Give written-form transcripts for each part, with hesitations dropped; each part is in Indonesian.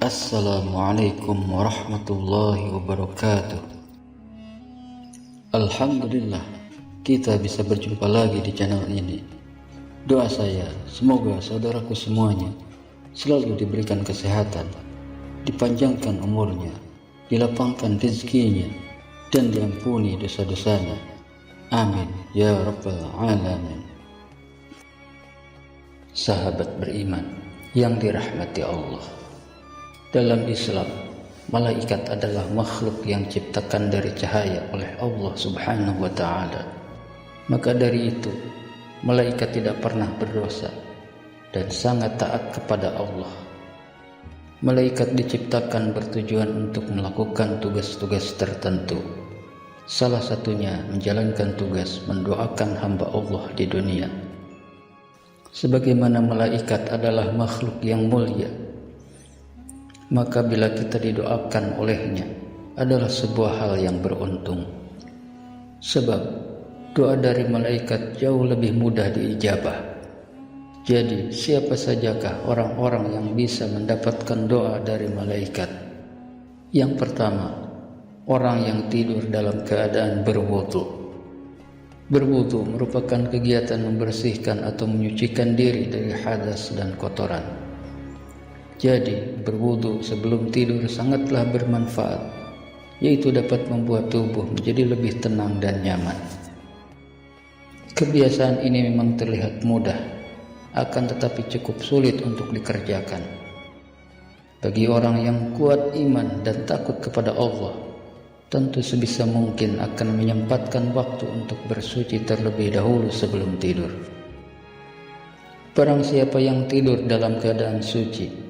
Assalamualaikum warahmatullahi wabarakatuh. Alhamdulillah, kita bisa berjumpa lagi di channel ini. Doa saya, semoga saudaraku semuanya selalu diberikan kesehatan, dipanjangkan umurnya, dilapangkan rezekinya, dan diampuni dosa-dosanya. Amin ya rabbal alamin. Sahabat beriman yang dirahmati Allah, dalam Islam, malaikat adalah makhluk yang diciptakan dari cahaya oleh Allah Subhanahu wa Ta'ala. Maka dari itu, malaikat tidak pernah berdosa dan sangat taat kepada Allah. Malaikat diciptakan bertujuan untuk melakukan tugas-tugas tertentu. Salah satunya menjalankan tugas mendoakan hamba Allah di dunia. Sebagaimana malaikat adalah makhluk yang mulia, maka bila kita didoakan olehnya adalah sebuah hal yang beruntung. Sebab doa dari malaikat jauh lebih mudah diijabah. Jadi siapa sajakah orang-orang yang bisa mendapatkan doa dari malaikat? Yang pertama, orang yang tidur dalam keadaan berwudu. Berwudu merupakan kegiatan membersihkan atau menyucikan diri dari hadas dan kotoran. Jadi, berwudu sebelum tidur sangatlah bermanfaat, yaitu dapat membuat tubuh menjadi lebih tenang dan nyaman. Kebiasaan ini memang terlihat mudah, akan tetapi cukup sulit untuk dikerjakan. Bagi orang yang kuat iman dan takut kepada Allah, tentu sebisa mungkin akan menyempatkan waktu untuk bersuci terlebih dahulu sebelum tidur. Barang siapa yang tidur dalam keadaan suci,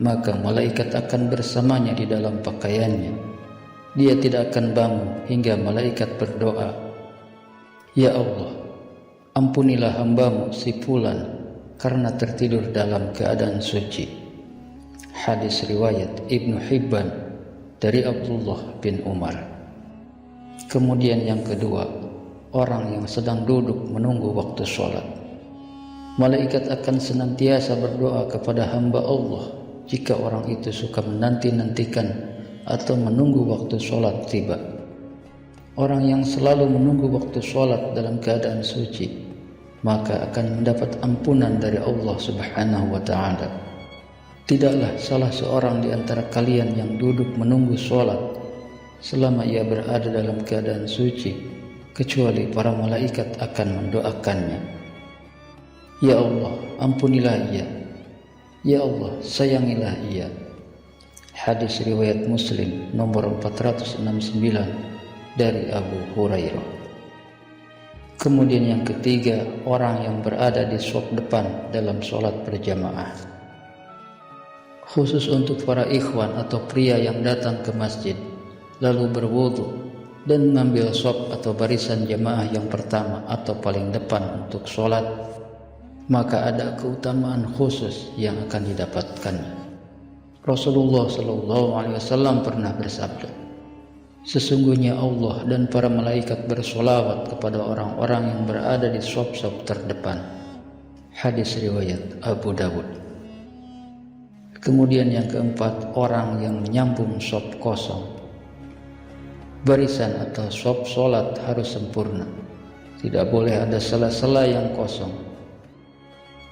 maka malaikat akan bersamanya di dalam pakaiannya. Dia tidak akan bangun hingga malaikat berdoa, "Ya Allah, ampunilah hambamu si fulan karena tertidur dalam keadaan suci." Hadis riwayat Ibnu Hibban dari Abdullah bin Umar. Kemudian yang kedua, orang yang sedang duduk menunggu waktu sholat. Malaikat akan senantiasa berdoa kepada hamba Allah jika orang itu suka menanti-nantikan atau menunggu waktu sholat tiba. Orang yang selalu menunggu waktu sholat dalam keadaan suci, maka akan mendapat ampunan dari Allah Subhanahu wa Ta'ala. Tidaklah salah seorang di antara kalian yang duduk menunggu sholat selama ia berada dalam keadaan suci, kecuali para malaikat akan mendoakannya, "Ya Allah, ampunilah ia. Ya Allah, sayangilah ia." Hadis riwayat Muslim nomor 469 dari Abu Hurairah. Kemudian yang ketiga, orang yang berada di shaf depan dalam sholat berjamaah. Khusus untuk para ikhwan atau pria yang datang ke masjid lalu berwudu dan mengambil shaf atau barisan jamaah yang pertama atau paling depan untuk sholat, maka ada keutamaan khusus yang akan didapatkannya. Rasulullah SAW pernah bersabda, "Sesungguhnya Allah dan para malaikat bersolawat kepada orang-orang yang berada di shaf-shaf terdepan." Hadis riwayat Abu Dawud. Kemudian yang keempat, orang yang menyambung shaf kosong. Barisan atau shaf sholat harus sempurna, tidak boleh ada sela-sela yang kosong.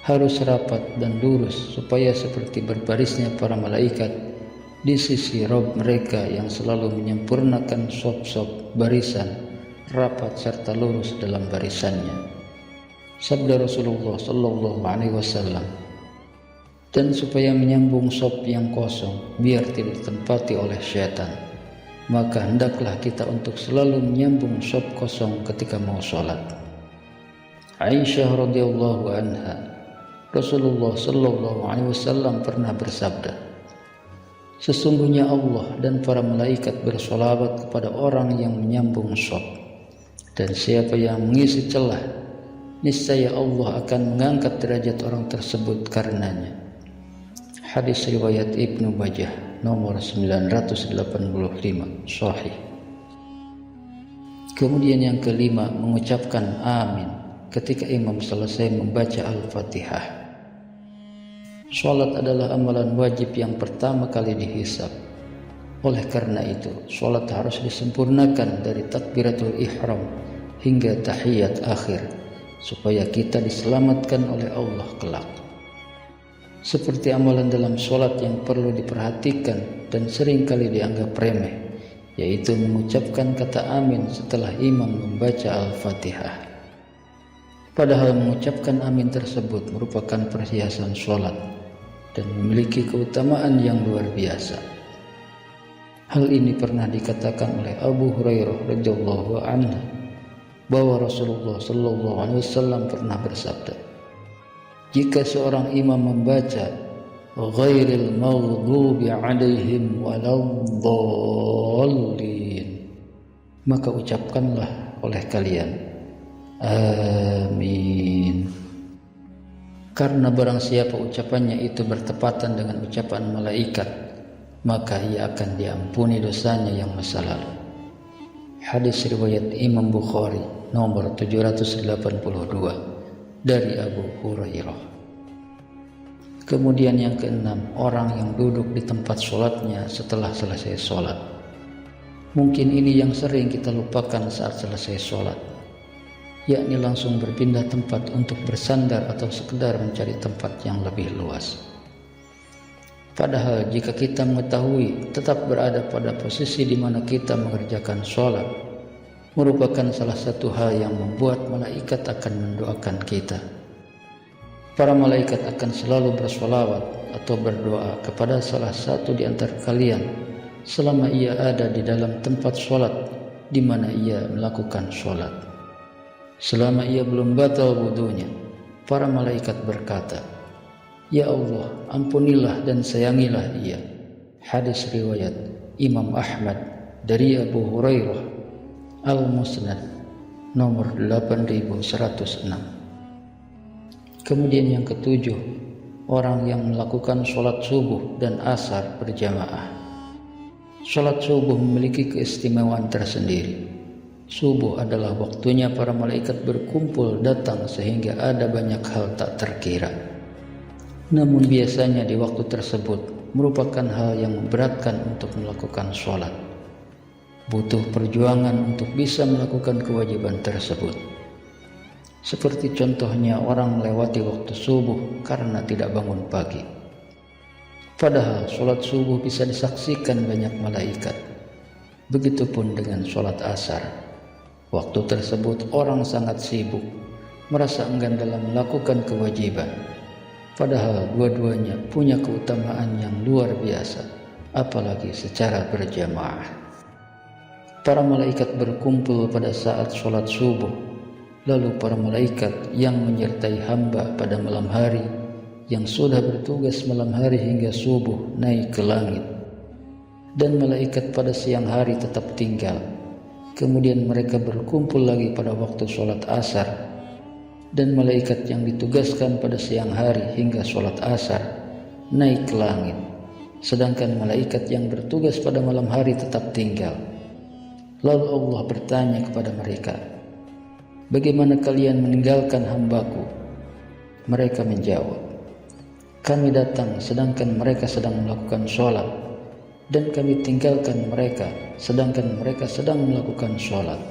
Harus rapat dan lurus supaya seperti berbarisnya para malaikat di sisi Rabb mereka yang selalu menyempurnakan shaf-shaf barisan rapat serta lurus dalam barisannya. Sabda Rasulullah SAW, "Dan supaya menyambung shaf yang kosong biar tidak ditempati oleh syaitan, maka hendaklah kita untuk selalu menyambung shaf kosong ketika mau sholat." Aisyah radhiyallahu anha, Rasulullah SAW pernah bersabda, "Sesungguhnya Allah dan para malaikat bersolawat kepada orang yang menyambung shaf, dan siapa yang mengisi celah, niscaya Allah akan mengangkat derajat orang tersebut karenanya." Hadis riwayat Ibnu Majah nomor 985 sahih. Kemudian yang kelima, mengucapkan amin ketika imam selesai membaca Al-Fatihah. Sholat adalah amalan wajib yang pertama kali dihisab. Oleh karena itu, sholat harus disempurnakan dari takbiratul ihram hingga tahiyat akhir, supaya kita diselamatkan oleh Allah kelak. Seperti amalan dalam sholat yang perlu diperhatikan dan seringkali dianggap remeh, yaitu mengucapkan kata amin setelah imam membaca Al-Fatihah. Padahal mengucapkan amin tersebut merupakan perhiasan sholat dan memiliki keutamaan yang luar biasa. Hal ini pernah dikatakan oleh Abu Hurairah radhiyallahu anhu bahwa Rasulullah sallallahu alaihi wasallam pernah bersabda, jika seorang imam membaca ghairil maghdubi alaihim waladdallin, maka ucapkanlah oleh kalian amin. Karena barang siapa ucapannya itu bertepatan dengan ucapan malaikat, maka ia akan diampuni dosanya yang masa lalu. Hadis riwayat Imam Bukhari nomor 782 dari Abu Hurairah. Kemudian yang keenam, orang yang duduk di tempat sholatnya setelah selesai sholat. Mungkin ini yang sering kita lupakan saat selesai sholat, yakni langsung berpindah tempat untuk bersandar atau sekedar mencari tempat yang lebih luas. Padahal jika kita mengetahui tetap berada pada posisi di mana kita mengerjakan sholat merupakan salah satu hal yang membuat malaikat akan mendoakan kita. Para malaikat akan selalu bersolawat atau berdoa kepada salah satu di antara kalian selama ia ada di dalam tempat sholat di mana ia melakukan sholat. Selama ia belum batal wudunya, para malaikat berkata, "Ya Allah, ampunilah dan sayangilah ia." Hadis riwayat Imam Ahmad dari Abu Hurairah Al-Musnad nomor 8106. Kemudian yang ketujuh, orang yang melakukan sholat subuh dan asar berjamaah. Sholat subuh memiliki keistimewaan tersendiri. Subuh adalah waktunya para malaikat berkumpul datang sehingga ada banyak hal tak terkira. Namun biasanya di waktu tersebut merupakan hal yang memberatkan untuk melakukan sholat. Butuh perjuangan untuk bisa melakukan kewajiban tersebut. Seperti contohnya orang melewati waktu subuh karena tidak bangun pagi. Padahal sholat subuh bisa disaksikan banyak malaikat. Begitupun dengan sholat asar. Waktu tersebut orang sangat sibuk, merasa enggan dalam melakukan kewajiban. Padahal dua-duanya punya keutamaan yang luar biasa, apalagi secara berjamaah. Para malaikat berkumpul pada saat sholat subuh, lalu para malaikat yang menyertai hamba pada malam hari, yang sudah bertugas malam hari hingga subuh naik ke langit, dan malaikat pada siang hari tetap tinggal. Kemudian mereka berkumpul lagi pada waktu sholat asar, dan malaikat yang ditugaskan pada siang hari hingga sholat asar naik ke langit, sedangkan malaikat yang bertugas pada malam hari tetap tinggal. Lalu Allah bertanya kepada mereka, "Bagaimana kalian meninggalkan hambaku?" Mereka menjawab, "Kami datang sedangkan mereka sedang melakukan sholat, dan kami tinggalkan mereka sedangkan mereka sedang melakukan sholat.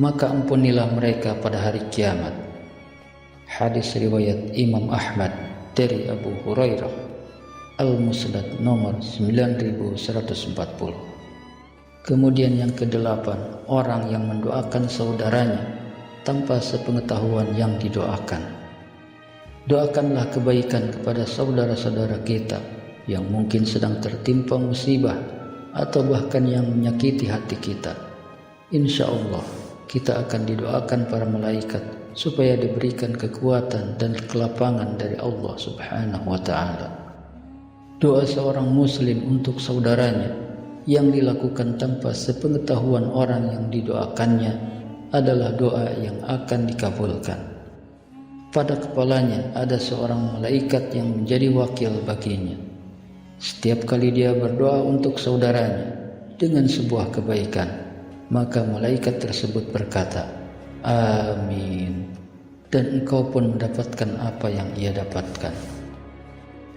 Maka ampunilah mereka pada hari kiamat." Hadis riwayat Imam Ahmad dari Abu Hurairah Al-Musnad nomor 9140. Kemudian yang kedelapan, orang yang mendoakan saudaranya tanpa sepengetahuan yang didoakan. Doakanlah kebaikan kepada saudara-saudara kita yang mungkin sedang tertimpa musibah atau bahkan yang menyakiti hati kita. Insya Allah kita akan didoakan para malaikat supaya diberikan kekuatan dan kelapangan dari Allah Subhanahu wa ta'ala. Doa seorang muslim untuk saudaranya yang dilakukan tanpa sepengetahuan orang yang didoakannya adalah doa yang akan dikabulkan. Pada kepalanya ada seorang malaikat yang menjadi wakil baginya. Setiap kali dia berdoa untuk saudaranya dengan sebuah kebaikan, maka malaikat tersebut berkata, "Amin," dan engkau pun mendapatkan apa yang ia dapatkan.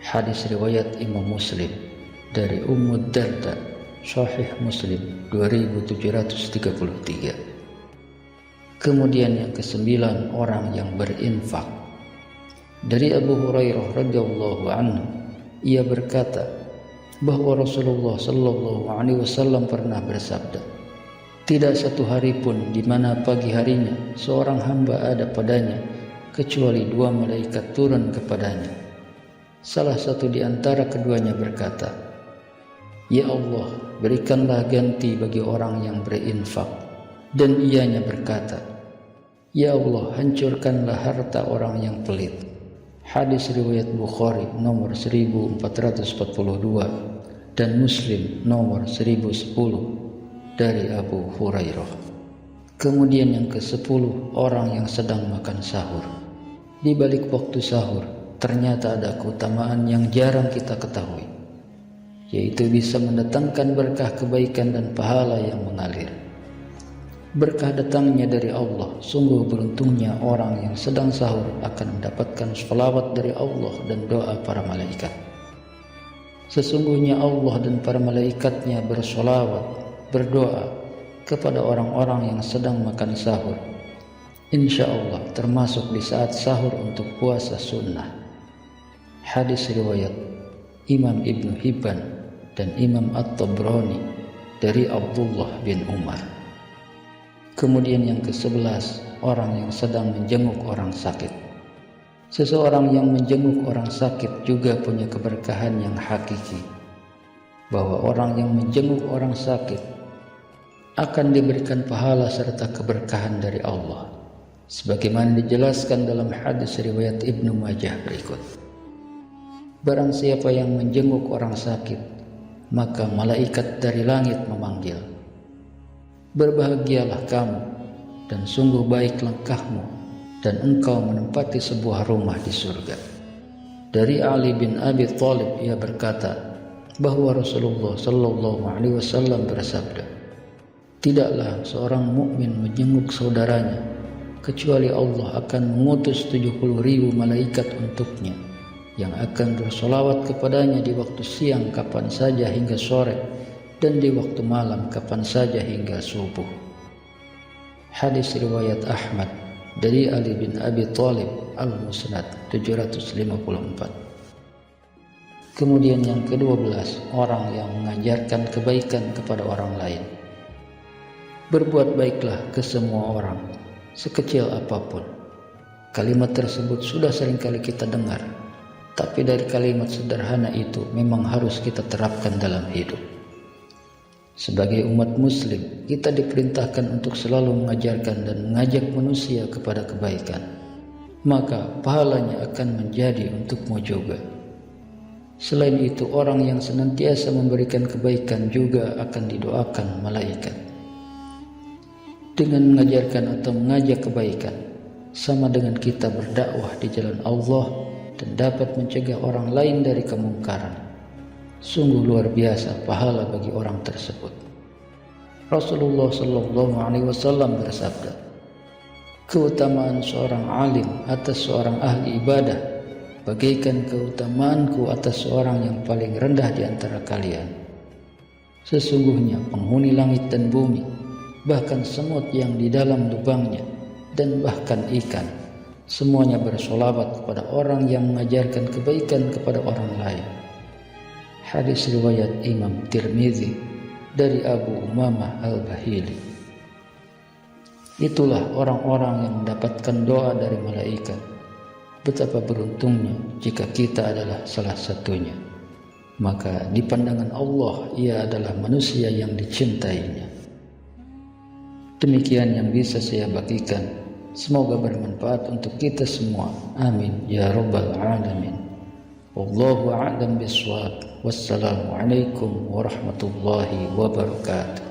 Hadis riwayat Imam Muslim dari Ummu Darda, Sahih Muslim 2733. Kemudian yang ke-9, orang yang berinfak. Dari Abu Hurairah radhiyallahu anhu, ia berkata bahwa Rasulullah sallallahu alaihi wasallam pernah bersabda, tidak satu hari pun di mana pagi harinya seorang hamba ada padanya kecuali 2 malaikat turun kepadanya. Salah satu di antara keduanya berkata, "Ya Allah, berikanlah ganti bagi orang yang berinfak." Dan ianya berkata, "Ya Allah, hancurkanlah harta orang yang pelit." Hadis riwayat Bukhari nomor 1442 dan Muslim nomor 1010 dari Abu Hurairah. Kemudian yang ke-10, orang yang sedang makan sahur. Di balik waktu sahur ternyata ada keutamaan yang jarang kita ketahui, yaitu bisa mendatangkan berkah kebaikan dan pahala yang mengalir. Berkah datangnya dari Allah. Sungguh beruntungnya orang yang sedang sahur akan mendapatkan sholawat dari Allah dan doa para malaikat. Sesungguhnya Allah dan para malaikatnya bersholawat, berdoa kepada orang-orang yang sedang makan sahur, insya Allah termasuk di saat sahur untuk puasa sunnah. Hadis riwayat Imam Ibnu Hibban dan Imam At-Tabrani dari Abdullah bin Umar. Kemudian yang ke-11, orang yang sedang menjenguk orang sakit. Seseorang yang menjenguk orang sakit juga punya keberkahan yang hakiki, bahwa orang yang menjenguk orang sakit akan diberikan pahala serta keberkahan dari Allah, sebagaimana dijelaskan dalam hadis riwayat Ibnu Majah berikut. Barang siapa yang menjenguk orang sakit, maka malaikat dari langit memanggil, "Berbahagialah kamu, dan sungguh baik langkahmu, dan engkau menempati sebuah rumah di surga." Dari Ali bin Abi Thalib ia berkata bahwa Rasulullah sallallahu alaihi wasallam bersabda, "Tidaklah seorang mukmin menjenguk saudaranya kecuali Allah akan mengutus 70.000 malaikat untuknya, yang akan bersolawat kepadanya di waktu siang kapan saja hingga sore, dan di waktu malam kapan saja hingga subuh." Hadis riwayat Ahmad dari Ali bin Abi Thalib Al-Musnad 754. Kemudian yang ke-12, orang yang mengajarkan kebaikan kepada orang lain. Berbuat baiklah ke semua orang, sekecil apapun. Kalimat tersebut sudah seringkali kita dengar, tapi dari kalimat sederhana itu memang harus kita terapkan dalam hidup. Sebagai umat muslim, kita diperintahkan untuk selalu mengajarkan dan mengajak manusia kepada kebaikan, maka pahalanya akan menjadi untukmu juga. Selain itu, orang yang senantiasa memberikan kebaikan juga akan didoakan malaikat. Dengan mengajarkan atau mengajak kebaikan, sama dengan kita berdakwah di jalan Allah dan dapat mencegah orang lain dari kemungkaran. Sungguh luar biasa pahala bagi orang tersebut. Rasulullah sallallahu alaihi wasallam bersabda, "Keutamaan seorang alim atas seorang ahli ibadah bagaikan keutamaanku atas seorang yang paling rendah di antara kalian. Sesungguhnya penghuni langit dan bumi, bahkan semut yang di dalam lubangnya, dan bahkan ikan, semuanya bersolawat kepada orang yang mengajarkan kebaikan kepada orang lain." Hadis riwayat Imam Tirmizi dari Abu Umamah Al-Bahili. Itulah orang-orang yang mendapatkan doa dari malaikat. Betapa beruntungnya jika kita adalah salah satunya. Maka di pandangan Allah ia adalah manusia yang dicintainya. Demikian yang bisa saya bagikan. Semoga bermanfaat untuk kita semua. Amin ya rabbal alamin. Wallahu a'lam bishawab. Wassalamualaikum warahmatullahi wabarakatuh.